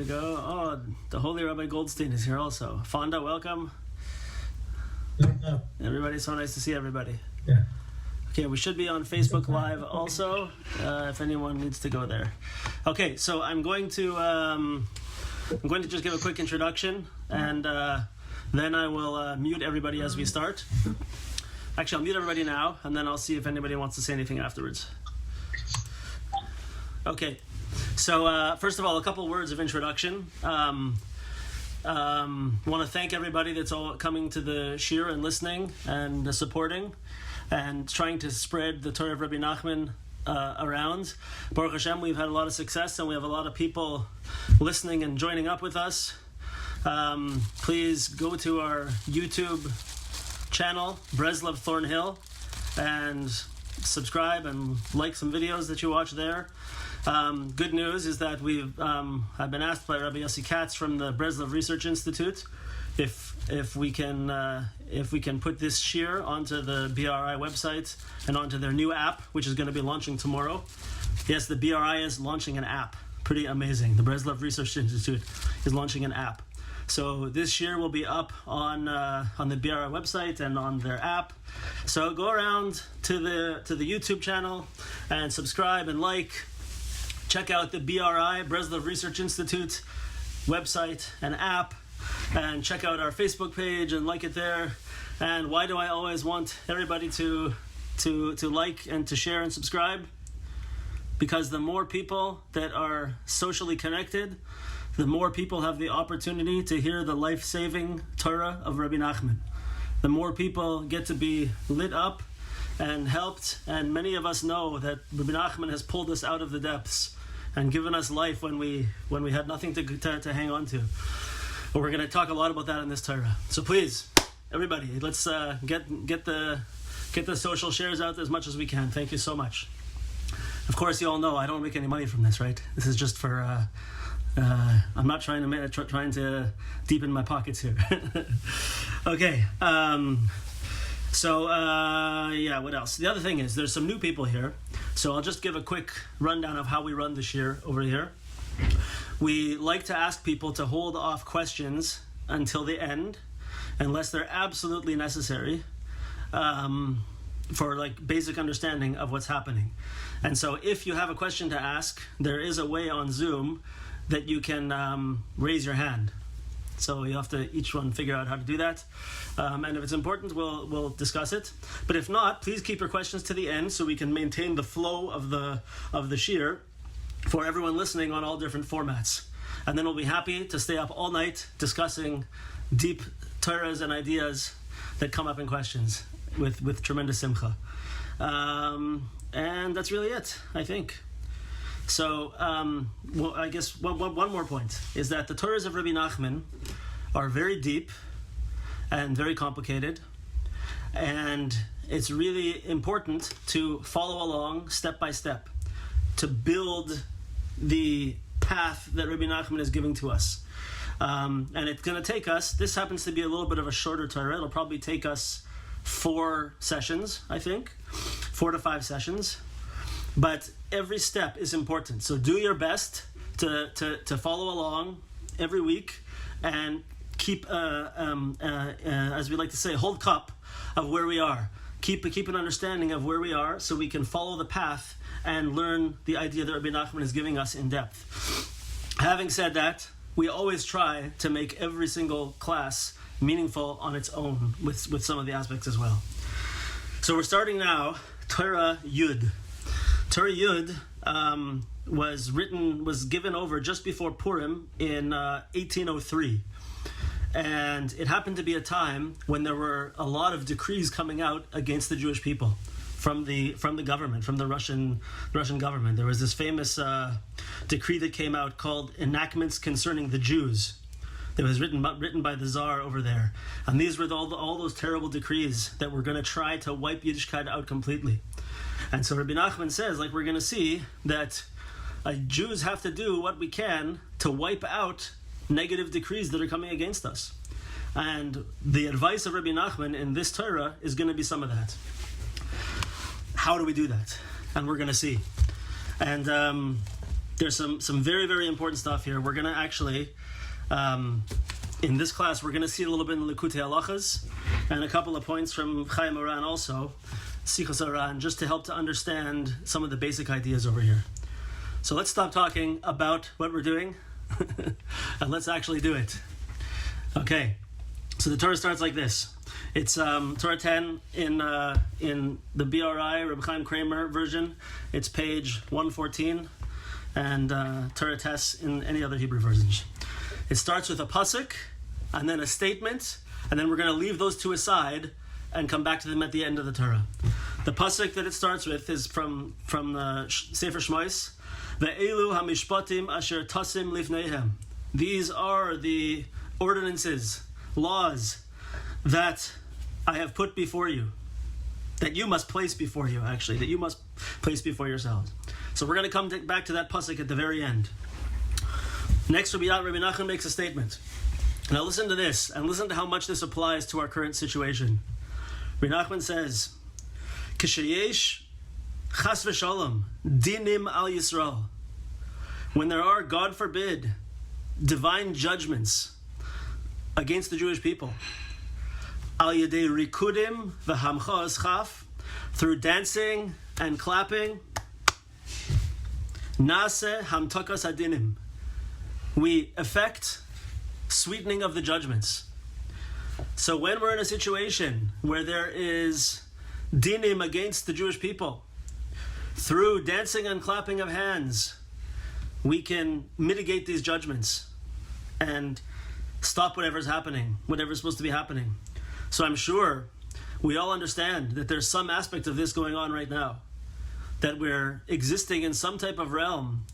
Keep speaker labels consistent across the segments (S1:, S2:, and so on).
S1: we go. Oh, the Holy Rabbi Goldstein is here also. Fonda, welcome. Everybody, so nice to see everybody.
S2: Yeah.
S1: Okay, we should be on Facebook Live also, if anyone needs to go there. Okay, so I'm going to just give a quick introduction, and then I will mute everybody as we start. Actually, I'll mute everybody now, and then I'll see if anybody wants to say anything afterwards. Okay, so first of all, a couple words of introduction. Want to thank everybody that's all coming to the shiur and listening and supporting and trying to spread the Torah of Rabbi Nachman around. Baruch Hashem, we've had a lot of success and we have a lot of people listening and joining up with us. Please go to our YouTube channel, Breslov Thornhill, and subscribe and like some videos that you watch there. Good news is that I've been asked by Rabbi Yossi Katz from the Breslov Research Institute if we can put this shiur onto the BRI website and onto their new app, which is going to be launching tomorrow. Yes, the BRI is launching an app. Pretty amazing. The Breslov Research Institute is launching an app. So this shiur will be up on the BRI website and on their app. So go around to the YouTube channel and subscribe and like. Check out the BRI, Breslov Research Institute website and app, and check out our Facebook page and like it there. And why do I always want everybody to like and to share and subscribe? Because the more people that are socially connected, the more people have the opportunity to hear the life-saving Torah of Rabbi Nachman. The more people get to be lit up and helped, and many of us know that Rabbi Nachman has pulled us out of the depths and given us life when we had nothing to hang on to. But we're going to talk a lot about that in this Torah. So please, everybody, let's get the social shares out as much as we can. Thank you so much. Of course, you all know I don't make any money from this, right? This is just for. I'm not trying to deepen my pockets here. Okay. What else? The other thing is there's some new people here. So I'll just give a quick rundown of how we run the shiur over here. We like to ask people to hold off questions until the end, unless they're absolutely necessary, for like basic understanding of what's happening. And so if you have a question to ask, there is a way on Zoom that you can raise your hand. So you have to each one figure out how to do that. And if it's important, we'll discuss it. But if not, please keep your questions to the end so we can maintain the flow of the shiur for everyone listening on all different formats. And then we'll be happy to stay up all night discussing deep Torahs and ideas that come up in questions with tremendous simcha. And that's really it, I think. So, I guess one more point is that the Torahs of Rabbi Nachman are very deep and very complicated, and it's really important to follow along step by step to build the path that Rabbi Nachman is giving to us. And it's going to take us, this happens to be a little bit of a shorter Torah, it'll probably take us 4 sessions, I think, 4 to 5 sessions. But every step is important. So do your best to follow along every week and keep, as we like to say, hold cup of where we are. Keep an understanding of where we are so we can follow the path and learn the idea that Rabbi Nachman is giving us in depth. Having said that, we always try to make every single class meaningful on its own with some of the aspects as well. So we're starting now, Torah Yud. Torah Yud was given over just before Purim in 1803. And it happened to be a time when there were a lot of decrees coming out against the Jewish people from the government, from the Russian government. There was this famous decree that came out called Enactments Concerning the Jews. That was written by the Tsar over there. And these were all those terrible decrees that were going to try to wipe Yiddishkeit out completely. And so Rabbi Nachman says, like we're going to see, that Jews have to do what we can to wipe out negative decrees that are coming against us. And the advice of Rabbi Nachman in this Torah is going to be some of that. How do we do that? And we're going to see. And there's some very, very important stuff here. We're going to actually, in this class, we're going to see a little bit in Likutei Halachas and a couple of points from Chaim Moran also, Sichos Aran, just to help to understand some of the basic ideas over here. So let's stop talking about what we're doing and let's actually do it. Okay, so the Torah starts like this. It's Torah 10 in the BRI, Reb Chaim Kramer version. It's page 114, and Torah Tes in any other Hebrew versions. It starts with a pasuk, and then a statement, and then we're going to leave those two aside and come back to them at the end of the Torah. The pasuk that it starts with is from the Sefer Shmos. Ve'elu hamishpatim asher tasim lifneihem. These are the ordinances, laws that I have put before you, that you must place before you, actually, that you must place before yourselves. So we're going to come back to that pasuk at the very end. Next, Rabbi Nachman makes a statement. Now listen to this, and listen to how much this applies to our current situation. Rabbi Nachman says, Kishayesh chas v'shalom dinim al Yisrael. When there are, God forbid, divine judgments against the Jewish people, al yedei rikudim v'hamcha eschaf, through dancing and clapping, nase hamtakas adinim, we effect sweetening of the judgments. So when we're in a situation where there is dinim against the Jewish people, through dancing and clapping of hands, we can mitigate these judgments and stop whatever's happening, whatever's supposed to be happening. So I'm sure we all understand that there's some aspect of this going on right now, that we're existing in some type of realm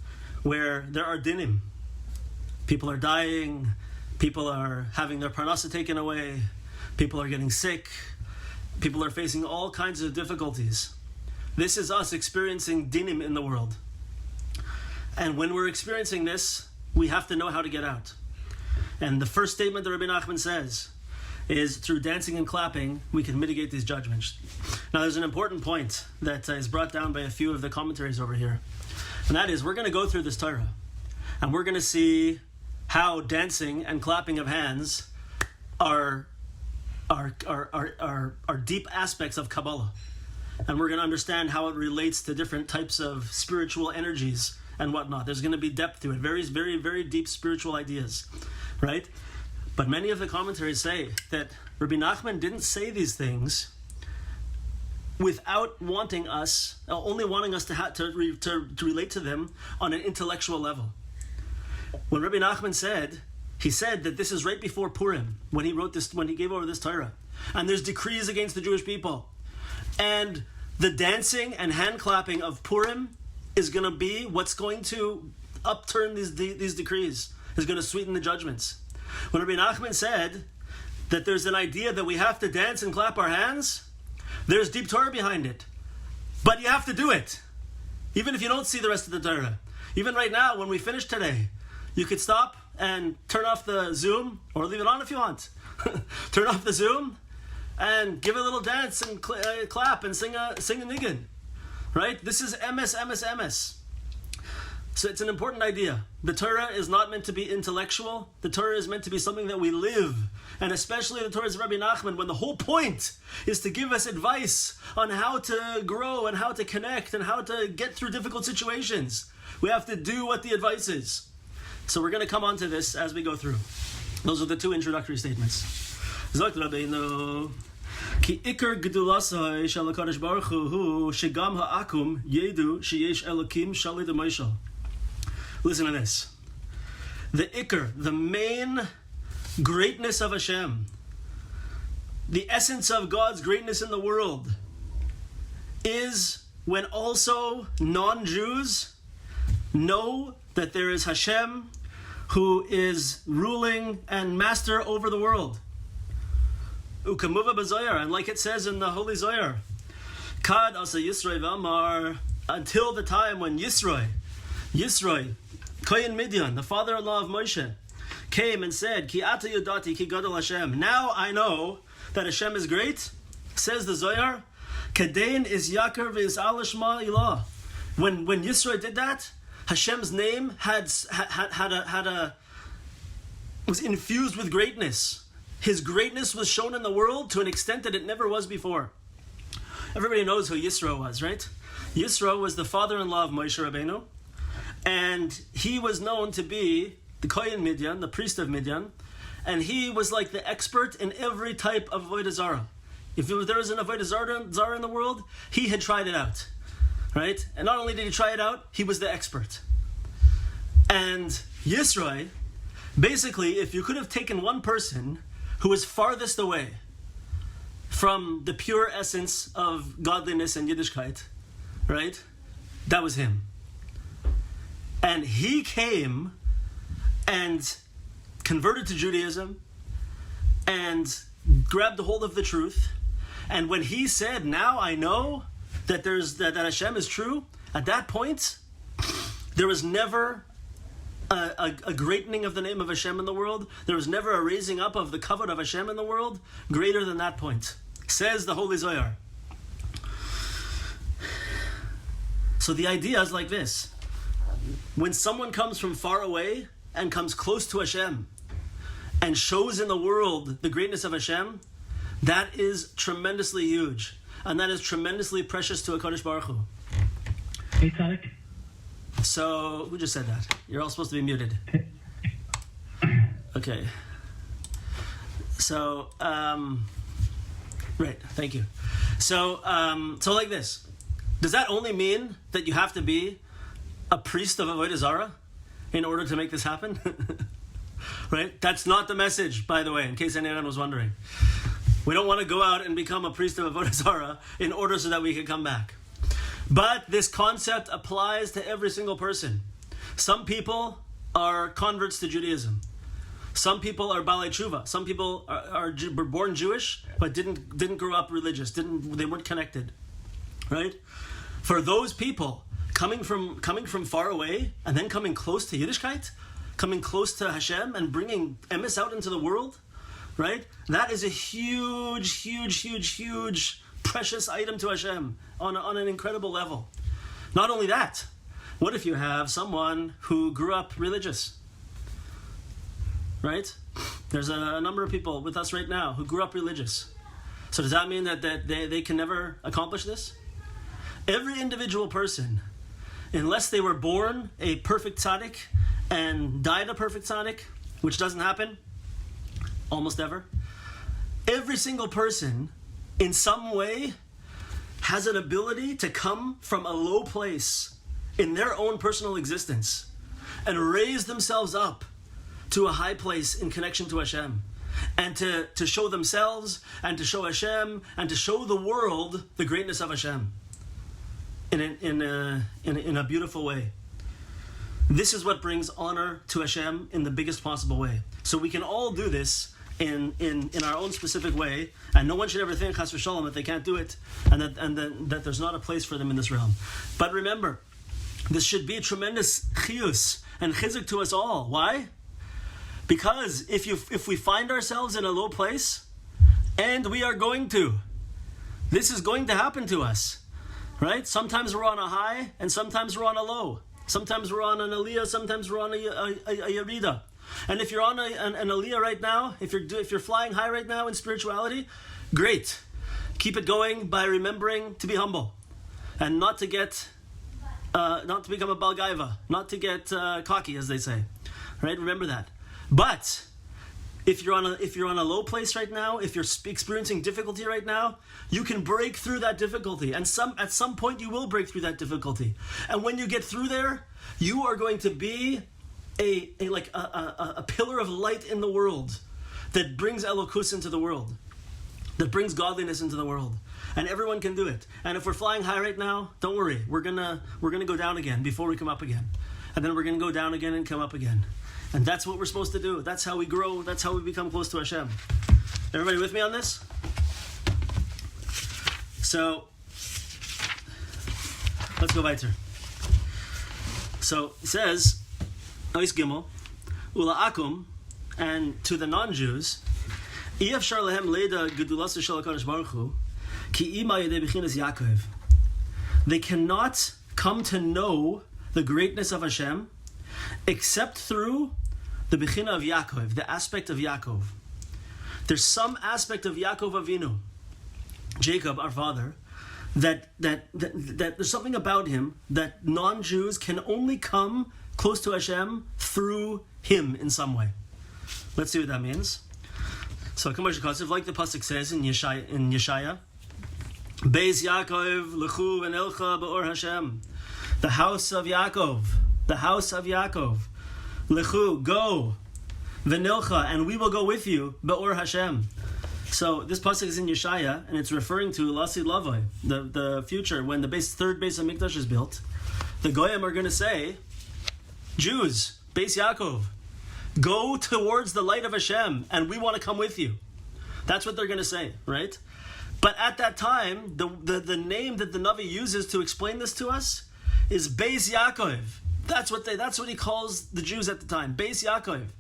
S1: where there are dinim. People are dying, people are having their parnasa taken away, people are getting sick, people are facing all kinds of difficulties. This is us experiencing dinim in the world. And when we're experiencing this, we have to know how to get out. And the first statement that Rabbi Nachman says is through dancing and clapping, we can mitigate these judgments. Now there's an important point that is brought down by a few of the commentaries over here. And that is, we're going to go through this Torah. And we're going to see how dancing and clapping of hands are deep aspects of Kabbalah. And we're going to understand how it relates to different types of spiritual energies and whatnot. There's going to be depth to it, very, very, very deep spiritual ideas, right? But many of the commentaries say that Rabbi Nachman didn't say these things without wanting us, only wanting us to relate to them on an intellectual level. When Rabbi Nachman said, he said that this is right before Purim, when he wrote this, when he gave over this Torah, and there's decrees against the Jewish people, and the dancing and hand clapping of Purim is going to be what's going to upturn these decrees, is going to sweeten the judgments. When Rabbi Nachman said that there's an idea that we have to dance and clap our hands, there's deep Torah behind it. But you have to do it, even if you don't see the rest of the Torah. Even right now, when we finish today, you could stop and turn off the Zoom, or leave it on if you want. Turn off the Zoom and give a little dance and clap and sing a nigun. Right? This is MS. So it's an important idea. The Torah is not meant to be intellectual. The Torah is meant to be something that we live. And especially the Torah of Rabbi Nachman, when the whole point is to give us advice on how to grow and how to connect and how to get through difficult situations. We have to do what the advice is. So we're going to come on to this as we go through. Those are the two introductory statements. Zok Rabbeinu, ki ikar gedulasai shel HaKadosh Baruch Hu shegam ha'akum yedu sheyesh elokim shalid ha'moshel. Listen to this. The ikar, the main greatness of Hashem, the essence of God's greatness in the world, is when also non-Jews know that there is Hashem who is ruling and master over the world. Ukamuva b'Zohar, and like it says in the Holy Zohar, Kad asa Yisroi v'amar, until the time when Yisroi, Kohen Midian, the father-in-law of Moshe, came and said, Ki ata yodati ki gadol Hashem. Now I know that Hashem is great, says the Zohar. Kadein is yakar v'yis'al shma ilah. When Yisroi did that, Hashem's name was infused with greatness. His greatness was shown in the world to an extent that it never was before. Everybody knows who Yisro was, right? Yisro was the father-in-law of Moshe Rabbeinu, and he was known to be the Kohen Midian, the priest of Midian, and he was like the expert in every type of Avodah Zarah. If there was an Avodah Zarah in the world, he had tried it out, right? And not only did he try it out, he was the expert. And Yisro, basically, if you could have taken one person who was farthest away from the pure essence of godliness and Yiddishkeit, right? That was him. And he came and converted to Judaism and grabbed a hold of the truth. And when he said, now I know that that Hashem is true, at that point, there was never a greatening of the name of Hashem in the world. There was never a raising up of the kavod of Hashem in the world greater than that point, says the Holy Zohar. So the idea is like this. When someone comes from far away and comes close to Hashem and shows in the world the greatness of Hashem, that is tremendously huge. And that is tremendously precious to HaKadosh Baruch Hu.
S2: Hey, Tzaddik.
S1: So, who just said that? You're all supposed to be muted. Okay. So, right, thank you. So like this. Does that only mean that you have to be a priest of Avodah Zarah in order to make this happen? Right? That's not the message, by the way, in case anyone was wondering. We don't want to go out and become a priest of Avodah Zarah in order so that we can come back. But this concept applies to every single person. Some people are converts to Judaism. Some people are Balei Tshuva. Some people were born Jewish but didn't grow up religious. They weren't connected. Right? For those people coming from far away and then coming close to Yiddishkeit, coming close to Hashem and bringing emes out into the world, right? That is a huge, huge, huge, huge precious item to Hashem on an incredible level. Not only that, what if you have someone who grew up religious? Right? There's a number of people with us right now who grew up religious. So does that mean that they can never accomplish this? Every individual person, unless they were born a perfect tzaddik and died a perfect tzaddik, which doesn't happen almost ever, every single person in some way has an ability to come from a low place in their own personal existence and raise themselves up to a high place in connection to Hashem, and to show themselves and to show Hashem and to show the world the greatness of Hashem in a beautiful way. This is what brings honor to Hashem in the biggest possible way. So we can all do this in our own specific way, and no one should ever think chas v'shalom that they can't do it, and that there's not a place for them in this realm. But remember, this should be a tremendous chiyus and chizuk to us all. Why? Because if we find ourselves in a low place, and we are going to, this is going to happen to us, right? Sometimes we're on a high, and sometimes we're on a low. Sometimes we're on an aliyah, sometimes we're on a yarida. And if you're on an aliyah right now, if you're flying high right now in spirituality, great. Keep it going by remembering to be humble, and not to become a balgaiva, not to get cocky, as they say, right? Remember that. But if you're on a low place right now, if you're experiencing difficulty right now, you can break through that difficulty, and at some point you will break through that difficulty. And when you get through there, you are going to be a pillar of light in the world that brings elokus into the world, that brings godliness into the world, and everyone can do it. And if we're flying high right now, don't worry, we're gonna go down again before we come up again, and then we're gonna go down again and come up again. And that's what we're supposed to do. That's how we grow. That's how we become close to Hashem. Everybody with me on this? So, let's go weiter. So, it says, Ois Gimel, Ula Akum, and to the non-Jews, Iyafshar lehem leida gedulasa shel HaKadosh Baruch Hu, ki ima yedei bechinas Yaakov. They cannot come to know the the greatness of Hashem except through the Bechina of Yaakov, the aspect of Yaakov. There's some aspect of Yaakov Avinu, Jacob, our father, that there's something about him that non-Jews can only come close to Hashem through him in some way. Let's see what that means. So, like the pasuk says in Yeshaya, Beis Yaakov lechu v'nelcha be'or Hashem, the house of Yaakov, lechu, go, v'nelcha, and we will go with you, be'or Hashem. So this pasuk is in Yeshaya, and it's referring to Lasid Lavoi, the future, when the third Beis Hamikdash is built. The Goyim are going to say, Jews, Beis Yaakov, go towards the light of Hashem, and we want to come with you. That's what they're going to say, right? But at that time, the name that the Navi uses to explain this to us is Beis Yaakov. That's what he calls the Jews at the time, Beis Yaakov.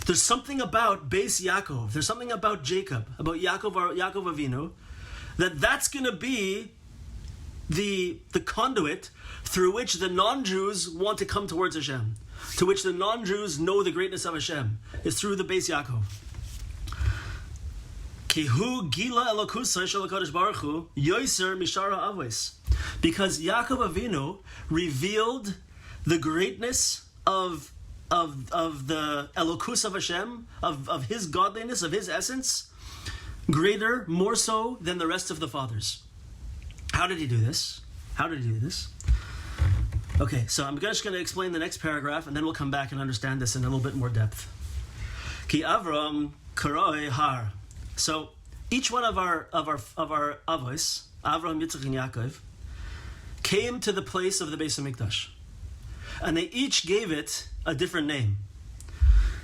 S1: There's something about Beis Yaakov. There's something about Jacob, about Yaakov Avinu, that's going to be the conduit through which the non-Jews want to come towards Hashem, to which the non-Jews know the greatness of Hashem, is through the Beis Yaakov. Kihu gila elokusai shel HaKadosh Baruch Hu yoser mishara avos, because Yaakov Avinu revealed the greatness of the Elokus of Hashem, of his godliness, of his essence, greater, more so than the rest of the fathers. How did he do this? Okay, so I'm just going to explain the next paragraph, and then we'll come back and understand this in a little bit more depth. Ki Avram karoi har. So each one of our avos, Avram, Yitzchak, and Yaakov, came to the place of the Beis Hamikdash, and they each gave it a different name.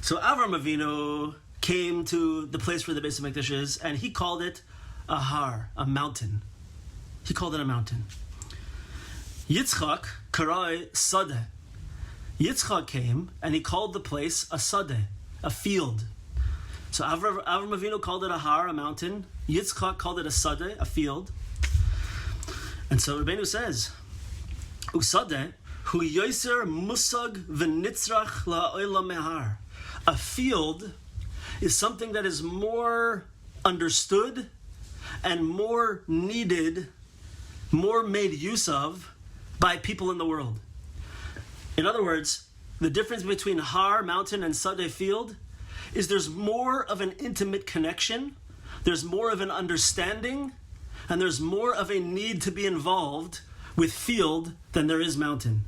S1: So Avram Avinu came to the place where the Beis Hamikdash is, and he called it a har, a mountain. He called it a mountain. Yitzchak karai sadeh. Yitzchak came, and he called the place a sadeh, a field. So Avram Avinu called it a har, a mountain. Yitzchak called it a sadeh, a field. And so Rabbeinu says, Usadeh, hu yoser musag v'nitzrach la'olam mehar. A field is something that is more understood and more needed, more made use of by people in the world. In other words, the difference between har, mountain, and sadeh, field, is there's more of an intimate connection, there's more of an understanding, and there's more of a need to be involved with field than there is mountain.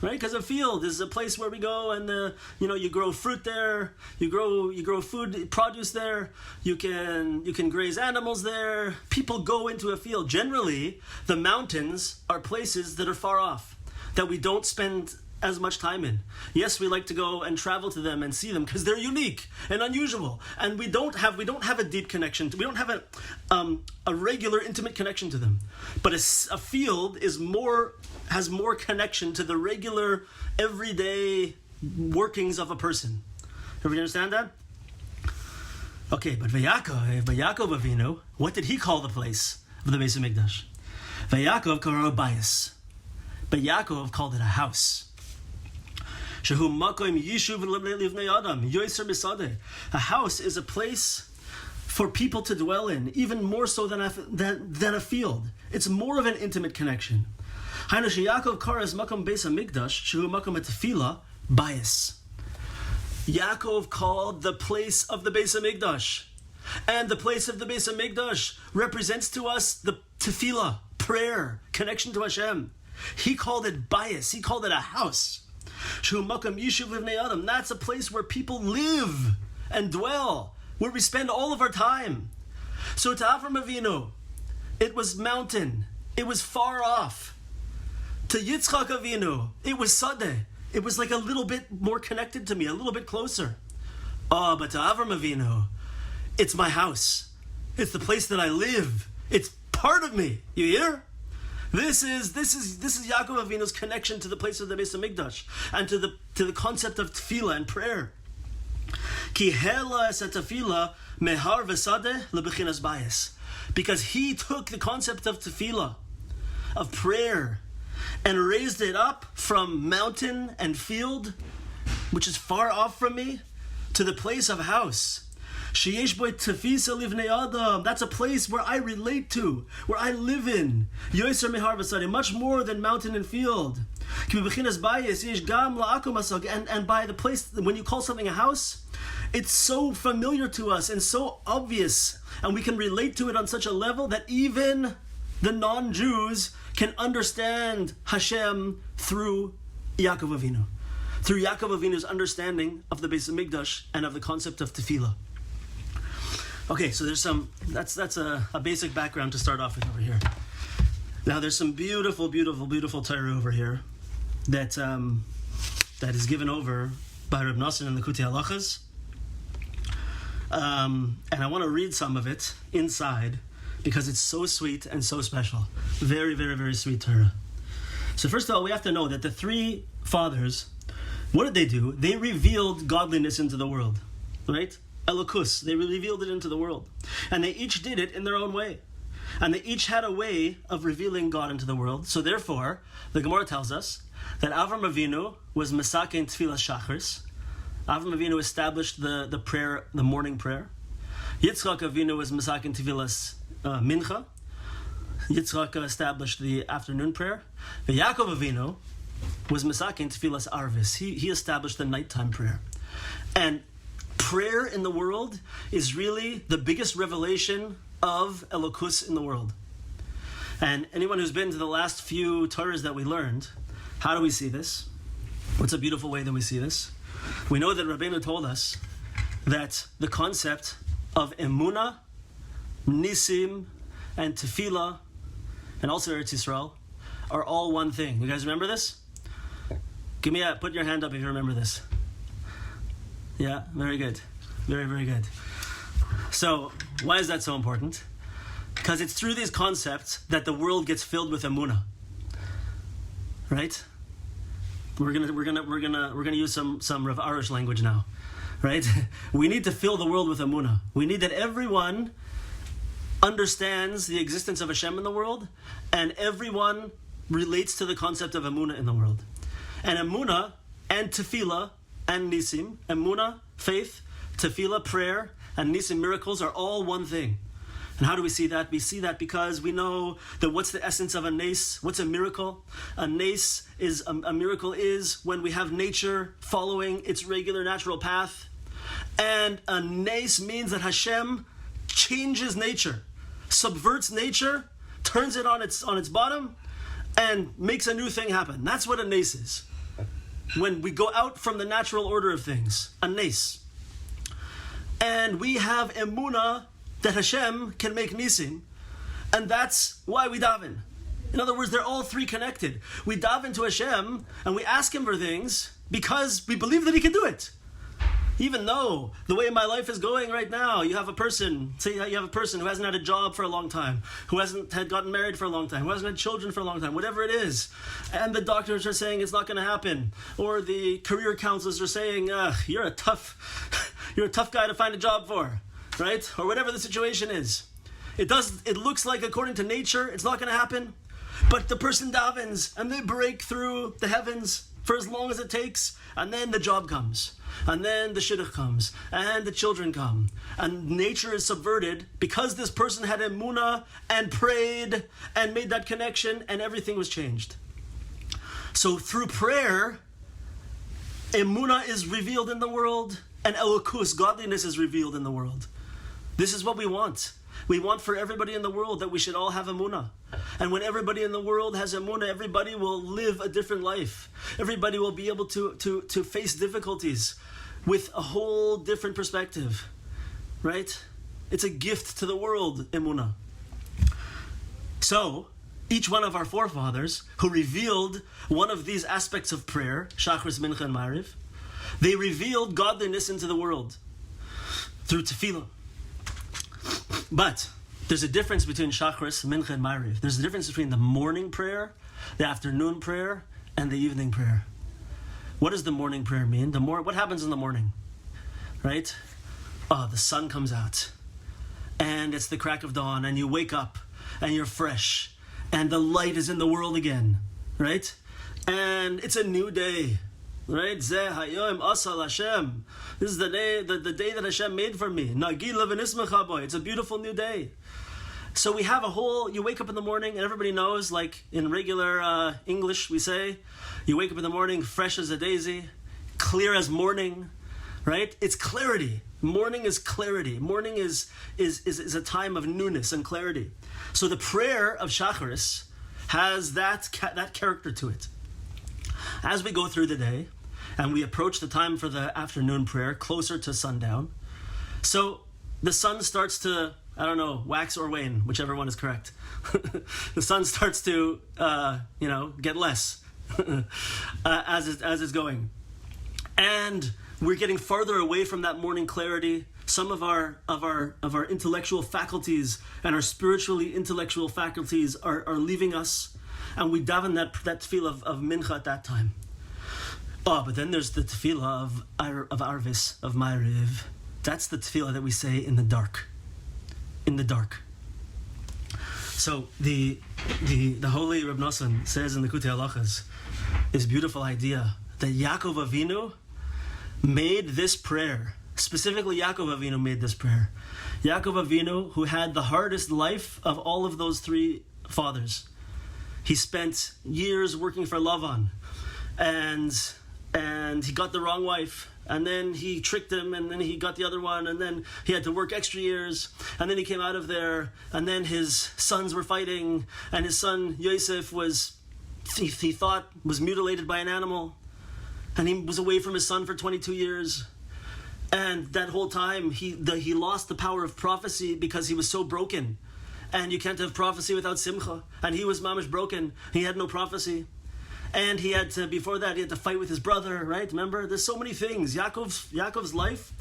S1: Right? Because a field is a place where we go and you grow fruit there, you grow food, produce there, you can graze animals there. People go into a field. Generally, the mountains are places that are far off, that we don't spend as much time in. Yes, we like to go and travel to them and see them because they're unique and unusual, and we don't have a deep connection. We don't have a regular intimate connection to them. But a field has more connection to the regular everyday workings of a person. Everybody understand that? Okay, but Yaakov Avinu, what did he call the place of the Beis Hamikdash? Yaakov karo bayis. But Yaakov called it a house. A house is a place for people to dwell in, even more so than a field. It's more of an intimate connection. Yaakov called the place of the Beis Hamikdash, and the place of the Beis Hamikdash represents to us the tefillah, prayer, connection to Hashem. He called it bayis. He called it a house. That's a place where people live and dwell, where we spend all of our time. So to Avram Avinu, it was mountain. It was far off. To Yitzchak Avinu, it was sadeh. It was like a little bit more connected to me, a little bit closer. But to Avram Avinu, it's my house. It's the place that I live. It's part of me. You hear? This is Yaakov Avinu's connection to the place of the Beis Hamikdash and to the concept of tefillah and prayer. Ki hela es tefillah mehar v'sadeh lebechinas bayis, because he took the concept of tefillah, of prayer, and raised it up from mountain and field, which is far off from me, to the place of house. Sheyesh bo tefisa livnei adam. That's a place where I relate to, where I live in. Yoser mehar v'sari, much more than mountain and field. And by the place, when you call something a house, it's so familiar to us and so obvious, and we can relate to it on such a level that even the non-Jews can understand Hashem through Yaakov Avinu, through Yaakov Avinu's understanding of the Beis Hamikdash and of the concept of tefillah. Okay, so there's that's a basic background to start off with over here. Now there's some beautiful Torah over here that is given over by Reb Nosson in the Likutei Halachas. And I want to read some of it inside because it's so sweet and so special. Very, very, very sweet Torah. So first of all, we have to know that the three fathers, what did they do? They revealed godliness into the world, right? Elokus, they revealed it into the world. And they each did it in their own way. And they each had a way of revealing God into the world. So therefore, the Gemara tells us that Avram Avinu was Mesakein Tfilas Shachris. Avram Avinu established the prayer, the morning prayer. Yitzchak Avinu was Mesakein Tfilas Mincha. Yitzchak established the afternoon prayer. The Yaakov Avinu was Mesakein Tfilas Arvis. He established the nighttime prayer. And prayer in the world is really the biggest revelation of Elokus in the world. And anyone who's been to the last few Torahs that we learned, how do we see this? What's a beautiful way that we see this? We know that Rabbeinu told us that the concept of Emunah, Nisim, and Tefillah, and also Eretz Yisrael, are all one thing. You guys remember this? Put your hand up if you remember this. Yeah, very good. Very, very good. So, why is that so important? Because it's through these concepts that the world gets filled with emunah. Right? We're gonna use some Rav Arush language now. Right? We need to fill the world with emunah. We need that everyone understands the existence of Hashem in the world, and everyone relates to the concept of emunah in the world. And emunah and tefillah and nisim, emunah, faith, tefillah, prayer, and nisim, miracles, are all one thing. And how do we see that? We see that because we know that what's the essence of a nes? What's a miracle? A nes is, a miracle is when we have nature following its regular natural path. And a nes means that Hashem changes nature, subverts nature, turns it on its bottom, and makes a new thing happen. That's what a nes is. When we go out from the natural order of things, a nes. And we have emunah that Hashem can make nisim, and that's why we daven. In other words, they're all three connected. We daven to Hashem, and we ask Him for things because we believe that He can do it. Even though the way my life is going right now, you have a person who hasn't had a job for a long time, who hasn't had gotten married for a long time, who hasn't had children for a long time, whatever it is, and the doctors are saying it's not going to happen, or the career counselors are saying, you're a tough guy to find a job for, right? Or whatever the situation is. It looks like according to nature, it's not going to happen, but the person davens, and they break through the heavens for as long as it takes, and then the job comes. And then the shidduch comes, and the children come, and nature is subverted because this person had emunah and prayed and made that connection, and everything was changed. So through prayer, emunah is revealed in the world, and elokus, godliness, is revealed in the world. This is what we want. We want for everybody in the world that we should all have emunah. And when everybody in the world has emunah, everybody will live a different life. Everybody will be able to face difficulties with a whole different perspective. Right? It's a gift to the world, emunah. So, each one of our forefathers who revealed one of these aspects of prayer, Shachris, Mincha, and Ma'ariv, they revealed godliness into the world through tefillah. But there's a difference between Shachris, Mincha, and Ma'ariv. There's a difference between the morning prayer, the afternoon prayer, and the evening prayer. What does the morning prayer mean? What happens in the morning? Right? The sun comes out, and it's the crack of dawn, and you wake up, and you're fresh, and the light is in the world again. right? And it's a new day, right? Zeh hayom asal Hashem. This is the day that Hashem made for me. Nagila v'nismecha bo. It's a beautiful new day. So we have you wake up in the morning, and everybody knows, like in regular English we say, you wake up in the morning fresh as a daisy, clear as morning, right? It's clarity. Morning is clarity. Morning is a time of newness and clarity. So the prayer of Shacharis has that character to it. As we go through the day, and we approach the time for the afternoon prayer, closer to sundown, so the sun starts to, wax or wane, whichever one is correct. The sun starts to, get less as it's going, and we're getting farther away from that morning clarity. Some of our intellectual faculties and our spiritually intellectual faculties are leaving us, and we daven that tefillah of mincha at that time. Oh, but then there's the tefillah of Arvis, of Ma'ariv. That's the tefillah that we say in the dark. In the dark. So the holy Reb Nosson says in the Likutei Halachas this beautiful idea that Yaakov Avinu made this prayer. Specifically, Yaakov Avinu made this prayer. Yaakov Avinu, who had the hardest life of all of those three fathers. He spent years working for Lavan, and he got the wrong wife, and then he tricked him, and then he got the other one, and then he had to work extra years, and then he came out of there, and then his sons were fighting, and his son Yosef he thought was mutilated by an animal, and he was away from his son for 22 years. And that whole time, he lost the power of prophecy because he was so broken. And you can't have prophecy without simcha. And he was mamish broken. He had no prophecy. And before that, he had to fight with his brother, right? Remember? There's so many things. Yaakov's life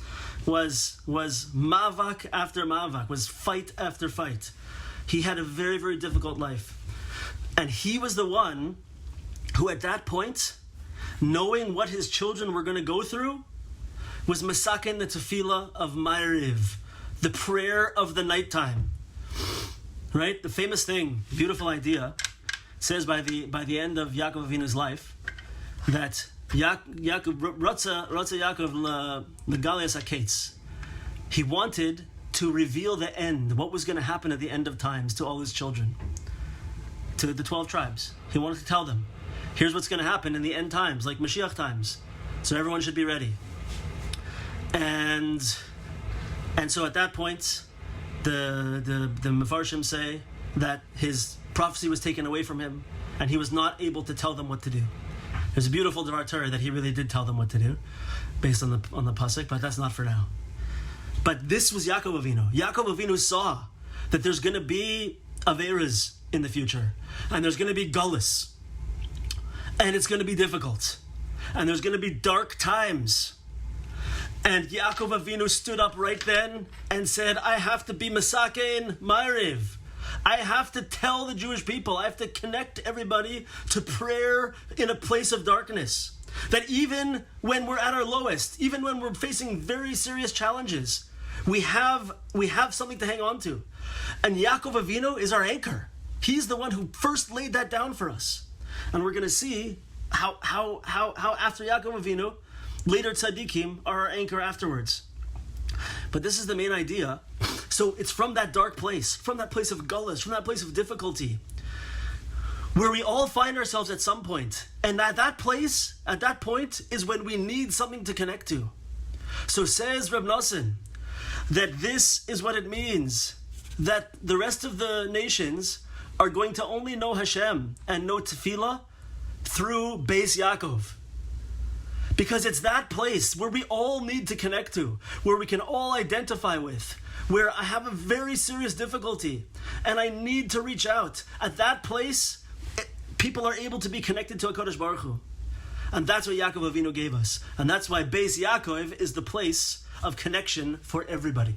S1: was mavak after mavak, was fight after fight. He had a very, very difficult life. And he was the one who, at that point, knowing what his children were going to go through, was masaken the tefillah of Ma'ariv, the prayer of the nighttime. Right? The famous thing, beautiful idea, says by the end of Yaakov Avinu's life, that Yaakov Ratza Yaakov legalias haketz. He wanted to reveal the end, what was going to happen at the end of times to all his children, to the 12 tribes. He wanted to tell them, here's what's going to happen in the end times, like Mashiach times. So everyone should be ready. And so at that point, the Mefarshim say that his prophecy was taken away from him, and he was not able to tell them what to do. There's a beautiful Devar Torah that he really did tell them what to do, based on the pasuk, but that's not for now. But this was Yaakov Avinu. Yaakov Avinu saw that there's going to be Averas in the future, and there's going to be Gullus, and it's going to be difficult, and there's going to be dark times. And Yaakov Avinu stood up right then and said, I have to be Masakein Ma'ariv. I have to tell the Jewish people, I have to connect everybody to prayer in a place of darkness. That even when we're at our lowest, even when we're facing very serious challenges, we have something to hang on to. And Yaakov Avinu is our anchor. He's the one who first laid that down for us. And we're going to see how after Yaakov Avinu, later tzaddikim are our anchor afterwards. But this is the main idea. So it's from that dark place, from that place of gullus, from that place of difficulty, where we all find ourselves at some point. And at that point is when we need something to connect to. So says Reb Nosson, that this is what it means, that the rest of the nations are going to only know Hashem and know tefillah through Beis Yaakov. Because it's that place where we all need to connect to, where we can all identify with, where I have a very serious difficulty and I need to reach out. At that place, people are able to be connected to HaKadosh Baruch Hu. And that's what Yaakov Avinu gave us. And that's why Beis Yaakov is the place of connection for everybody.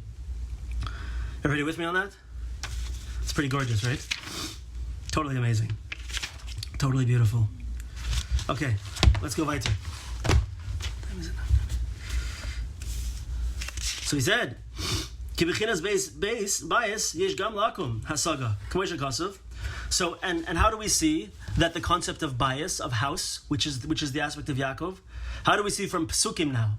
S1: Everybody with me on that? It's pretty gorgeous, right? Totally amazing. Totally beautiful. Okay, let's go weiter. So he said, Kibichinas bias yesh gam lakum hasaga. K'moshe kasav. So, and how do we see that the concept of bias, of house, which is the aspect of Yaakov, how do we see from Pesukim now?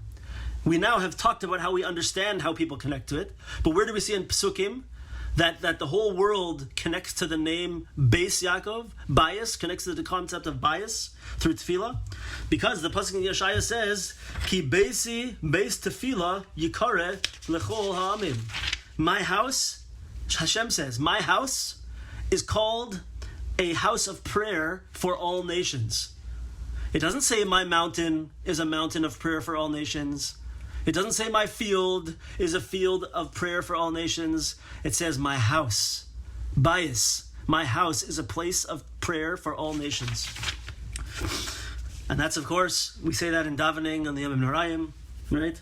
S1: We now have talked about how we understand how people connect to it, but where do we see in Pesukim that the whole world connects to the name Beis Yaakov? Bias connects to the concept of bias through tefillah, because the pasuk in Yeshaya says, "Ki beisi beis tefillah yikare lechol ha'amim." My house, Hashem says, my house is called a house of prayer for all nations. It doesn't say my mountain is a mountain of prayer for all nations. It doesn't say my field is a field of prayer for all nations. It says my house, bias, my house is a place of prayer for all nations. And that's, of course, we say that in davening on the Yom Norayim, right?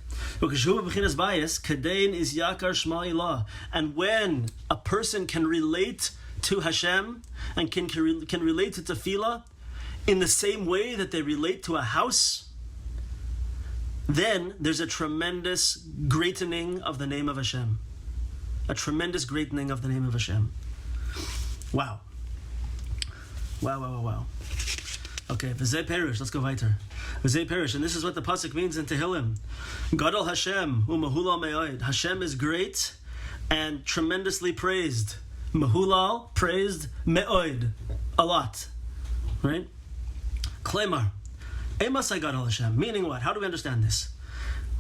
S1: And when a person can relate to Hashem and can relate to tefillah in the same way that they relate to a house, then there's a tremendous greatening of the name of Hashem. A tremendous greatening of the name of Hashem. Wow. Wow. Okay, V'zeh Perish, let's go weiter. V'zeh Perish, and this is what the pasuk means in Tehillim. Gadol Hashem, u'mehulal me'od. Hashem is great and tremendously praised. Mehulal, praised, me'od, a lot. Right? Klemar. Emasai Gadol Hashem. Meaning what? How do we understand this?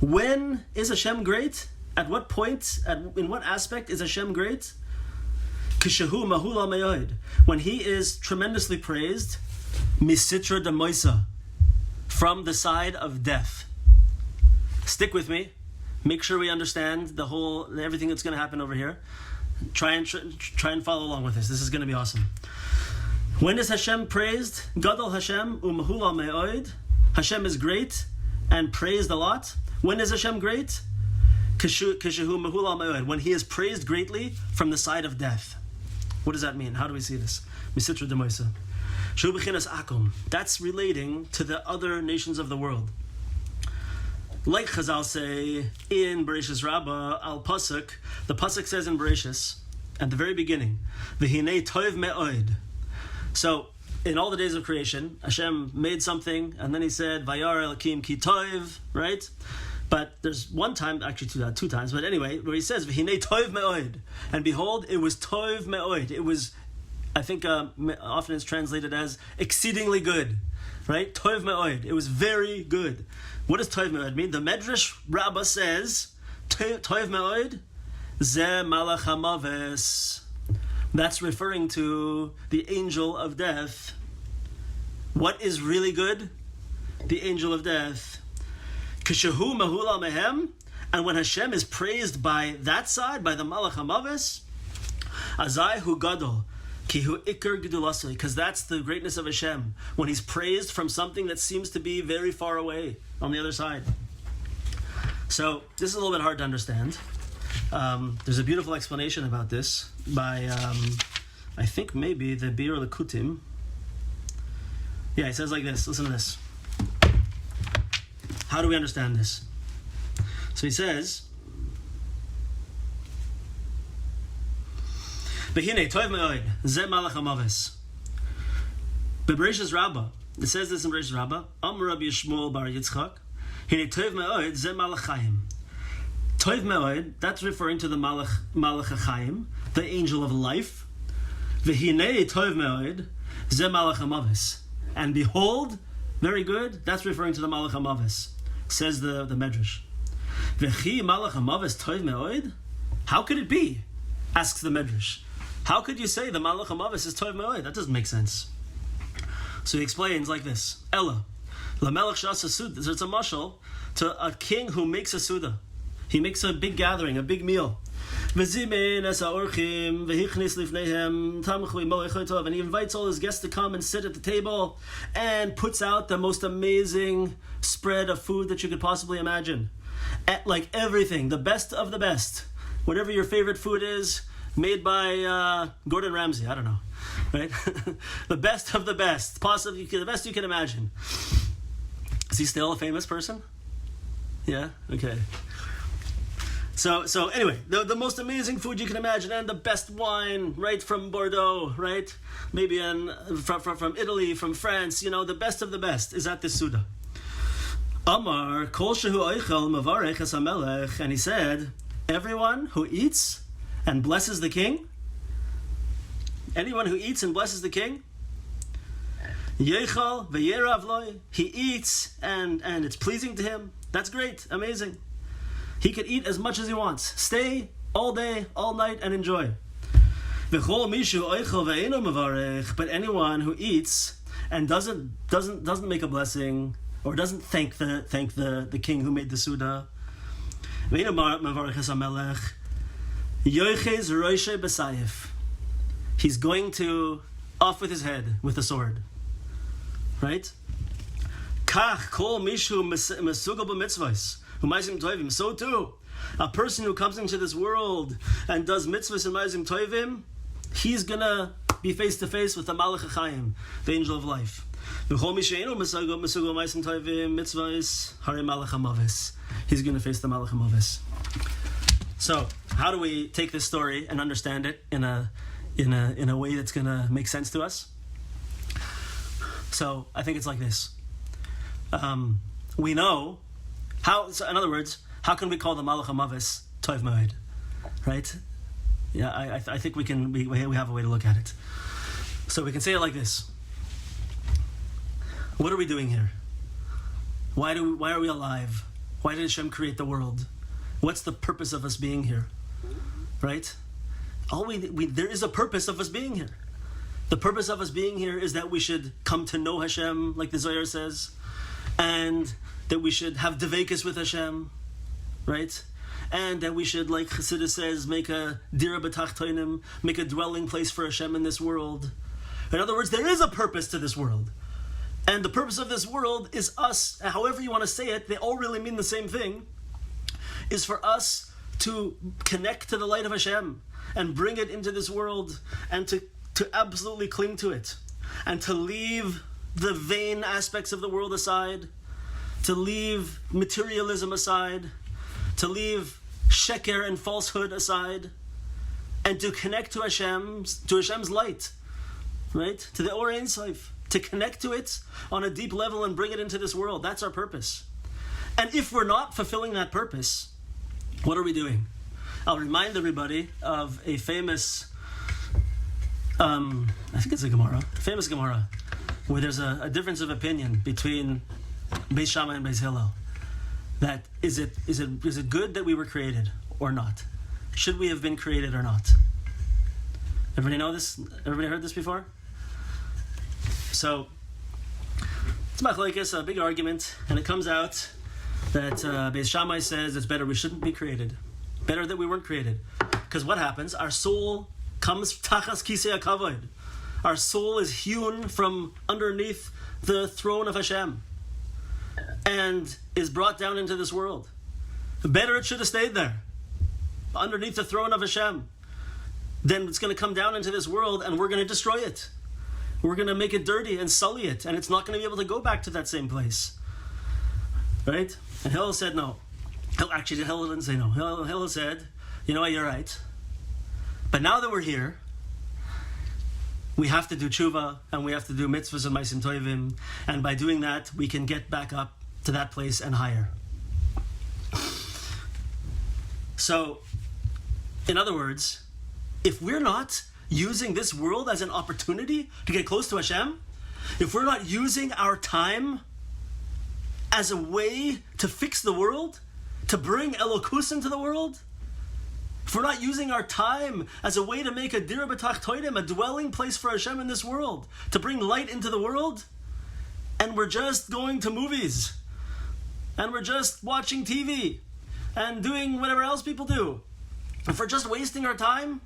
S1: When is Hashem great? At what point? In what aspect is Hashem great? Kishahu mahula me'od. When He is tremendously praised, misitra demoisa, from the side of death. Stick with me. Make sure we understand everything that's going to happen over here. Try and follow along with this. This is going to be awesome. When is Hashem praised? Gadol Hashem umahula me'od. Hashem is great and praised a lot. When is Hashem great? Kishahu mahula me'od. When He is praised greatly from the side of death. What does that mean? How do we see this? Misitra demoisa. Shu b'chinas akum. That's relating to the other nations of the world. Like Chazal say in Bereshis Rabbah al pasuk, the pasuk says in Bereshis at the very beginning, "V'hinei tov me'od." So in all the days of creation, Hashem made something, and then He said, "Vayar Elokim ki tov," right? But there's one time, actually two times, but anyway, where He says, "V'hinei tov me'od," and behold, it was tov me'od. It was, I think, often it's translated as exceedingly good, right? Tov me'od. It was very good. What does Tov Me'od mean? The Medrash Rabbah says, Tov Me'od, Ze Malach HaMaves. That's referring to the angel of death. What is really good? The angel of death. Kishahu Mahula Mehem. And when Hashem is praised by that side, by the Malach HaMaves, Azai Hu Gadol. Because that's the greatness of Hashem, when He's praised from something that seems to be very far away on the other side. So this is a little bit hard to understand. There's a beautiful explanation about this by I think maybe the Bir Likutim. Yeah, he says like this. Listen to this. How do we understand this? So he says, Behine tov me'od, ze malach hamaves. Bebereshis Rabbah, it says this in Bereshis Rabbah, Rabbi Yishmael bar Yitzchak, hine tov me'od, ze malach chayim. Tov me'od, that's referring to the malach chayim, the angel of life. Vehine tov me'od, ze malach hamaves. And behold, very good, that's referring to the malach hamaves, says the Medrash. Vechi malach hamaves tov me'od? How could it be? Asks the Medrash. How could you say the Malach HaMavis is Tov Me'od? That doesn't make sense. So he explains like this. Ella, LaMelech Shas Suda. So it's a mashal to a king who makes a Suda. He makes a big gathering, a big meal. And he invites all his guests to come and sit at the table and puts out the most amazing spread of food that you could possibly imagine. Like everything, the best of the best. Whatever your favorite food is, made by Gordon Ramsay, I don't know, right? The best of the best, possibly the best you can imagine. Is he still a famous person? Yeah? Okay. So anyway, the most amazing food you can imagine, and the best wine, right, from Bordeaux, right? Maybe from Italy, from France, the best of the best is at this Suda. Amar, kol shehu oichel mavarech es hamelech, and he said, everyone who eats and blesses the king, anyone who eats and blesses the king, yechal v'yerav loy, he eats and it's pleasing to him. That's great, amazing. He could eat as much as he wants. Stay all day, all night, and enjoy. But anyone who eats and doesn't make a blessing or doesn't thank the king who made the Suda, he's going to off with his head with a sword. Right? So too, a person who comes into this world and does mitzvahs and ma'asim tovim, he's gonna be face to face with the Malach HaChaim, the angel of life. He's gonna face the Malach HaMavis. So, how do we take this story and understand it in a way that's gonna make sense to us? So, I think it's like this. We know how. So in other words, how can we call the Malach HaMavis Tov Moed? Right? Yeah, I think we can. We have a way to look at it. So we can say it like this. What are we doing here? Why are we alive? Why did Hashem create the world? What's the purpose of us being here? Right? There is a purpose of us being here. The purpose of us being here is that we should come to know Hashem, like the Zohar says, and that we should have devekus with Hashem, right? And that we should, like Chassidus says, make a dira b'tachtonim, make a dwelling place for Hashem in this world. In other words, there is a purpose to this world. And the purpose of this world is us, however you want to say it, they all really mean the same thing, is for us to connect to the light of Hashem and bring it into this world and to absolutely cling to it and to leave the vain aspects of the world aside, to leave materialism aside, to leave sheker and falsehood aside, and to connect to Hashem's light, right? To the Or Ein Sof, to connect to it on a deep level and bring it into this world. That's our purpose. And if we're not fulfilling that purpose, what are we doing? I'll remind everybody of a famous, I think it's a famous Gemara, where there's a difference of opinion between Beis Shammai and Beis Hillel. That is it good that we were created or not? Should we have been created or not? Everybody know this? Everybody heard this before? So it's machlokes, a big argument, and it comes out that Beis Shammai says it's better we shouldn't be created, better that we weren't created, because what happens? Our soul comes tachas kisei hakavod. Our soul is hewn from underneath the throne of Hashem and is brought down into this world. Better it should have stayed there, underneath the throne of Hashem. Then it's going to come down into this world and we're going to destroy it. We're going to make it dirty and sully it, and it's not going to be able to go back to that same place. Right? And Hillel said no. Actually, Hillel didn't say no. Hillel said, you know what, you're right. But now that we're here, we have to do tshuva, and we have to do mitzvahs and ma'asim tovim, and by doing that, we can get back up to that place and higher. So, in other words, if we're not using this world as an opportunity to get close to Hashem, if we're not using our time as a way to fix the world, to bring Elokus into the world, if we're not using our time as a way to make a dira b'tachtonim, a dwelling place for Hashem in this world, to bring light into the world, and we're just going to movies, and we're just watching TV, and doing whatever else people do, if we're just wasting our time,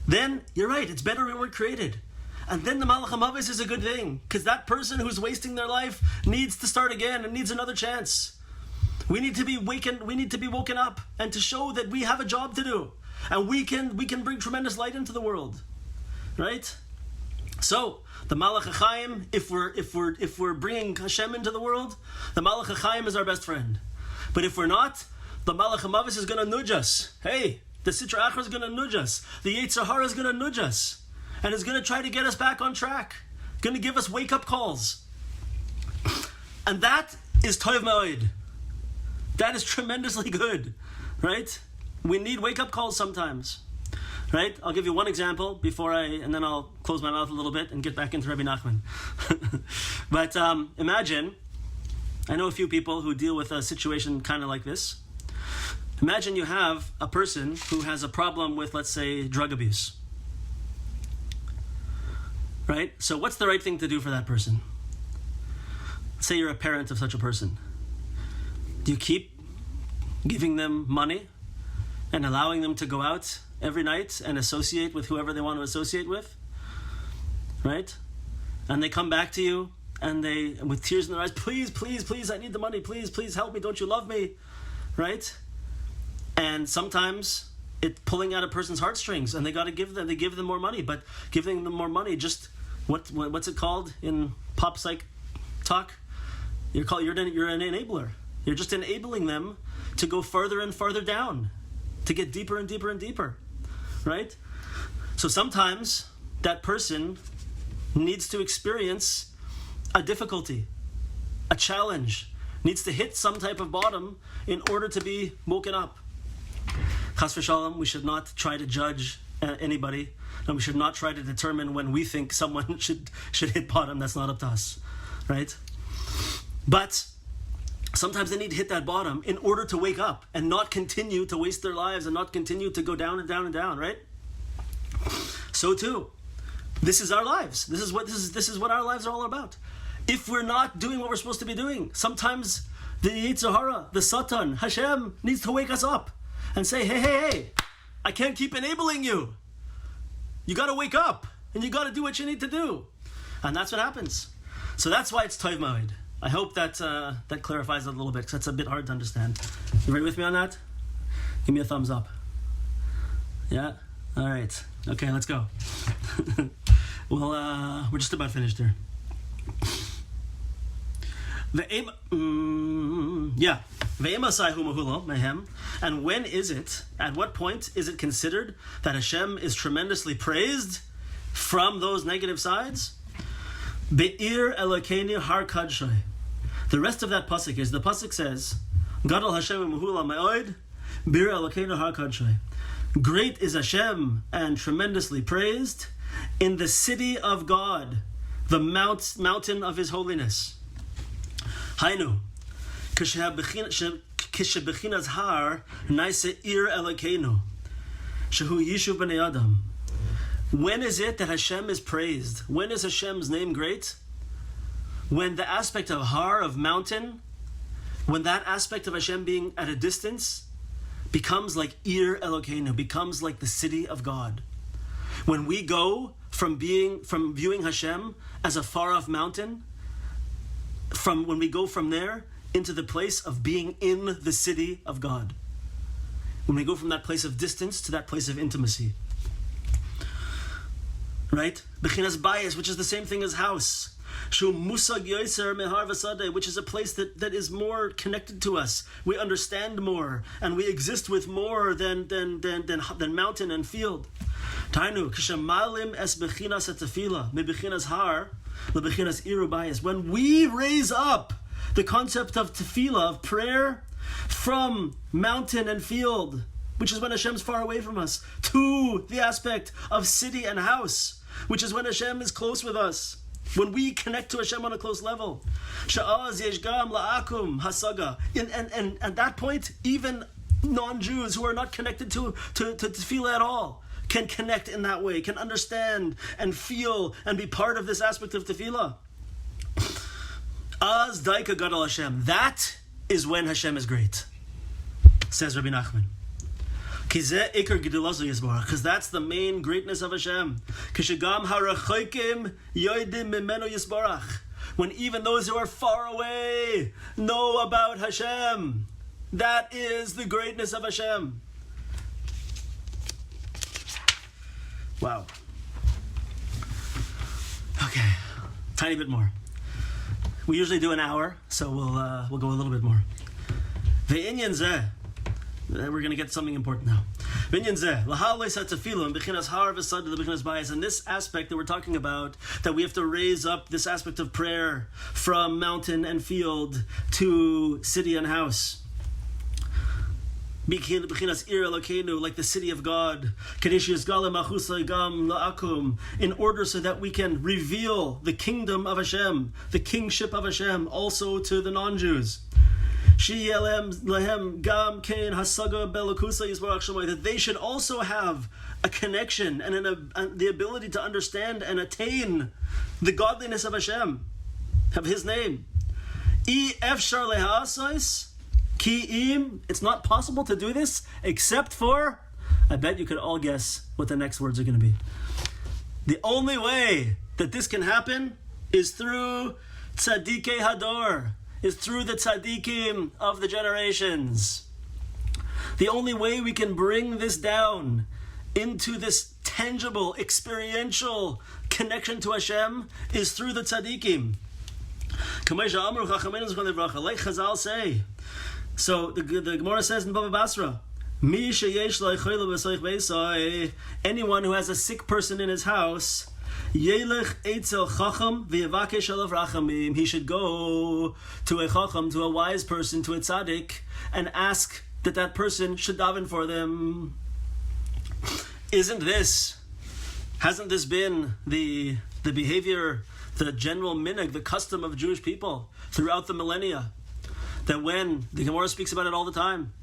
S1: then you're right, it's better we weren't created. And then the Malach HaMavis is a good thing, because that person who's wasting their life needs to start again and needs another chance. We need to be woken up and to show that we have a job to do, and we can bring tremendous light into the world, right? So the Malach HaChaim, if we're bringing Hashem into the world, the Malach HaChaim is our best friend. But if we're not, The Malach HaMavis is going to nudge us. Hey, the Sitra Achra is going to nudge us. The Yetzer Hara is going to nudge us. And it's going to try to get us back on track. Going to give us wake-up calls. And that is Tov Ma'od. That is tremendously good, right? We need wake-up calls sometimes, right? I'll give you one example and then I'll close my mouth a little bit and get back into Rabbi Nachman. But imagine, I know a few people who deal with a situation kind of like this. Imagine you have a person who has a problem with, let's say, drug abuse. Right? So what's the right thing to do for that person? Say you're a parent of such a person. Do you keep giving them money and allowing them to go out every night and associate with whoever they want to associate with? Right? And they come back to you and they, with tears in their eyes, please, please, please, I need the money. Please, please help me. Don't you love me? Right? And sometimes it's pulling out a person's heartstrings and they give them more money, but giving them more money, just what's it called in pop psych talk? You're an enabler. You're just enabling them to go further and further down, to get deeper and deeper and deeper, right? So sometimes that person needs to experience a difficulty, a challenge, needs to hit some type of bottom in order to be woken up. Chas v'shalom, we should not try to judge anybody, and we should not try to determine when we think someone should hit bottom. That's not up to us, right? But sometimes they need to hit that bottom in order to wake up and not continue to waste their lives and not continue to go down and down and down, right? So too, this is our lives. This is what our lives are all about. If we're not doing what we're supposed to be doing, sometimes the Yetzer Hara, the Satan, Hashem, needs to wake us up and say, hey, I can't keep enabling you. You got to wake up and you got to do what you need to do. And that's what happens. So that's why it's Tov Ma'od. I hope that clarifies it a little bit, because that's a bit hard to understand. You ready with me on that? Give me a thumbs up. Yeah? All right. Okay, let's go. Well, we're just about finished here. And when is it, at what point is it considered that Hashem is tremendously praised from those negative sides? Be'ir Elokeinu har kadshay. The rest of that pasuk is, the pasuk says, Gadol Hashem u'mehula ma'od, Bir Elokeinu har kadshay. Great is Hashem and tremendously praised in the city of God, the mountain of His holiness. Hainu, kishebechinas har naise ir Elokeinu, shehu yishuv b'nei adam. When is it that Hashem is praised? When is Hashem's name great? When the aspect of har, of mountain, when that aspect of Hashem being at a distance becomes like Ir Elokeinu, becomes like the city of God. When we go from viewing Hashem as a far off mountain, when we go from there into the place of being in the city of God. When we go from that place of distance to that place of intimacy. Right? Bechinas bayis, which is the same thing as house. Shu musag yoser mehar v'sadeh, which is a place that is more connected to us. We understand more, and we exist with more than mountain and field. Tainu k'shemalim es bechinas etefila mebechinas har lebechinas iru bayis. When we raise up the concept of tefillah, of prayer, from mountain and field, which is when Hashem's far away from us, to the aspect of city and house, which is when Hashem is close with us, when we connect to Hashem on a close level. Sha'az yeshgam la'akum hasaga. And at that point, even non-Jews who are not connected to tefillah at all can connect in that way, can understand and feel and be part of this aspect of tefillah. Az daika gadol Hashem. That is when Hashem is great, says Rabbi Nachman. Because that's the main greatness of Hashem. When even those who are far away know about Hashem. That is the greatness of Hashem. Wow. Okay, tiny bit more. We usually do an hour, so we'll go a little bit more. Ve'inyan zeh. We're going to get something important now. And this aspect that we're talking about, that we have to raise up this aspect of prayer from mountain and field to city and house. Like the city of God, in order so that we can reveal the kingdom of Hashem, the kingship of Hashem, also to the non-Jews. That they should also have a connection and the ability to understand and attain the godliness of Hashem, of His name. It's not possible to do this except for, I bet you could all guess what the next words are going to be. The only way that this can happen is through Tzadikei Hador, is through the tzaddikim of the generations. The only way we can bring this down into this tangible, experiential connection to Hashem is through the tzaddikim. Like Chazal say. So the Gemara says in Bava Basra, anyone who has a sick person in his house, he should go to a chacham, to a wise person, to a tzaddik, and ask that person should daven for them. Hasn't this been the behavior, the general minhag, the custom of Jewish people throughout the millennia? That when, the Gemara speaks about it all the time,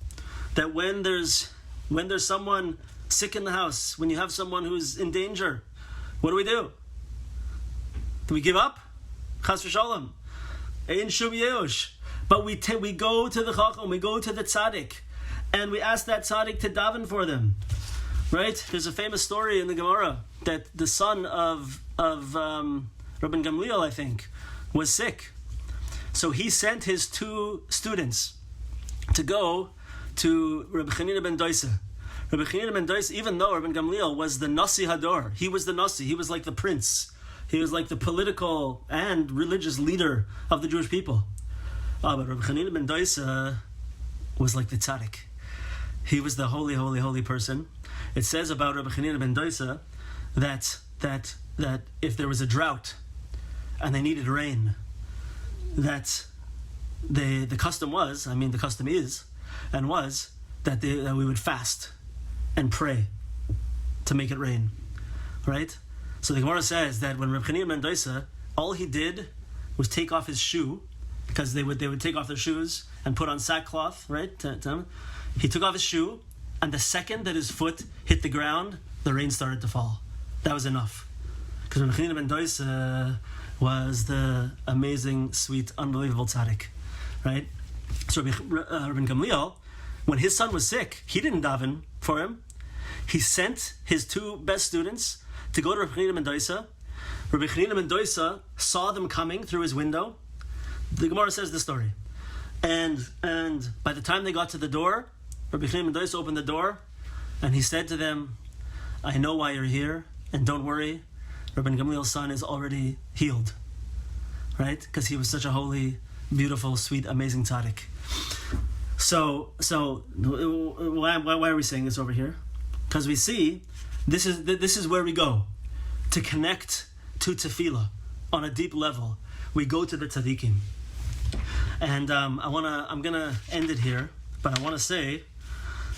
S1: that when there's someone sick in the house, when you have someone who's in danger, what do? Do we give up? Chas v'shalom. Ein shum yeosh. But we go to the chacham, we go to the tzaddik, and we ask that tzaddik to daven for them. Right? There's a famous story in the Gemara that the son of Rabban Gamliel, I think, was sick. So he sent his 2 students to go to Rabbi Chanina ben Doisa. Rabbi Chanina ben Doisa, even though Rabban Gamliel was the Nasi Hador, he was the Nasi, he was like the prince. He was like the political and religious leader of the Jewish people. But Rabbi Chanina ben Doisa was like the tzaddik. He was the holy, holy, holy person. It says about Rabbi Chanina ben Doisa that if there was a drought and they needed rain, that the custom was, the custom is, and was, that we would fast and pray to make it rain. Right? So the Gemara says that when Reb Chanina ben Doisa, all he did was take off his shoe, because they would take off their shoes and put on sackcloth, right? He took off his shoe, and the second that his foot hit the ground, the rain started to fall. That was enough. Because Reb Chanina ben Doisa was the amazing, sweet, unbelievable tzaddik, right? So Rabban Gamliel, when his son was sick, he didn't daven for him. He sent his 2 best students to go to Rabbi Chanina ben Doisa. Rabbi Chanina ben Doisa saw them coming through his window. The Gemara says the story. And by the time they got to the door, Rabbi Chanina ben Doisa opened the door, and he said to them, I know why you're here, and don't worry, Rabban Gamliel's son is already healed. Right? Because he was such a holy, beautiful, sweet, amazing tzaddik. So why are we saying this over here? Because we see this is where we go to connect to tefillah on a deep level. We go to the tzaddikim, and I'm gonna end it here, but I want to say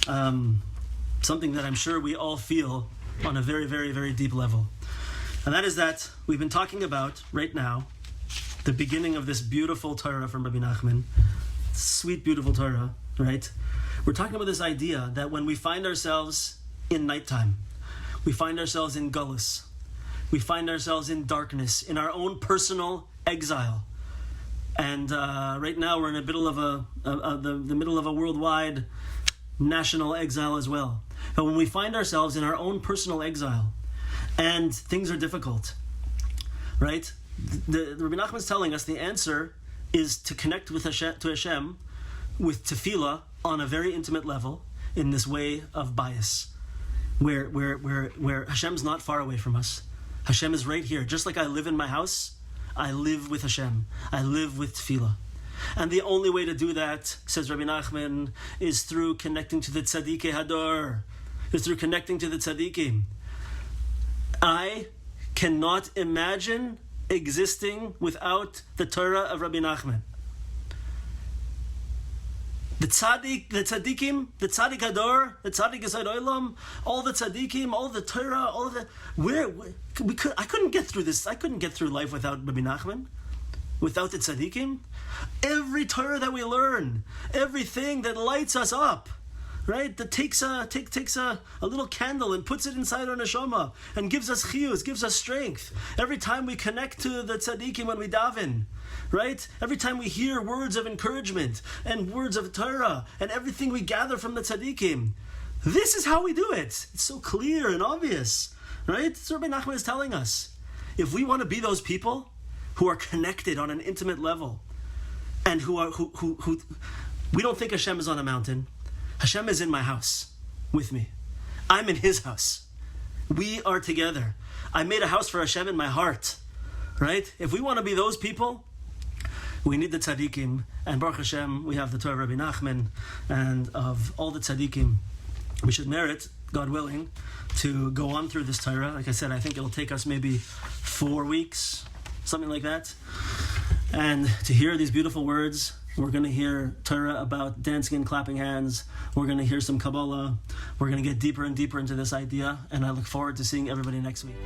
S1: something that I'm sure we all feel on a very, very, very deep level, and that is that we've been talking about right now the beginning of this beautiful Torah from Rabbi Nachman, sweet, beautiful Torah, right? We're talking about this idea that when we find ourselves in nighttime, we find ourselves in gullus, we find ourselves in darkness, in our own personal exile. And right now we're in the middle of the middle of a worldwide national exile as well. But when we find ourselves in our own personal exile and things are difficult, right? The Rabbi Nachman's telling us the answer is to connect with Hashem, with tefillah on a very intimate level, in this way of bias, where Hashem's not far away from us. Hashem is right here. Just like I live in my house, I live with Hashem. I live with tefillah. And the only way to do that, says Rabbi Nachman, is through connecting to the Tzadikei Hador, is through connecting to the Tzadikim. I cannot imagine existing without the Torah of Rabbi Nachman. The tzaddik, the tzaddikim, the tzaddik hador, the tzaddik Yesod Olam, all the tzaddikim, all the Torah, all the I couldn't get through this. I couldn't get through life without Rabbi Nachman, without the tzaddikim. Every Torah that we learn, everything that lights us up, right? That takes a little candle and puts it inside our neshama and gives us chiyus, gives us strength. Every time we connect to the tzaddikim when we daven, right? Every time we hear words of encouragement and words of Torah and everything we gather from the tzaddikim, this is how we do it. It's so clear and obvious, right? So Rabbi Nachman is telling us, if we want to be those people who are connected on an intimate level and who we don't think Hashem is on a mountain. Hashem is in my house with me. I'm in His house. We are together. I made a house for Hashem in my heart, right? If we want to be those people, we need the tzaddikim. And Baruch Hashem, we have the Torah of Rabbi Nachman, and of all the tzaddikim. We should merit, God willing, to go on through this Torah. Like I said, I think it'll take us maybe 4 weeks, something like that. And to hear these beautiful words. We're going to hear Torah about dancing and clapping hands. We're going to hear some Kabbalah. We're going to get deeper and deeper into this idea. And I look forward to seeing everybody next week.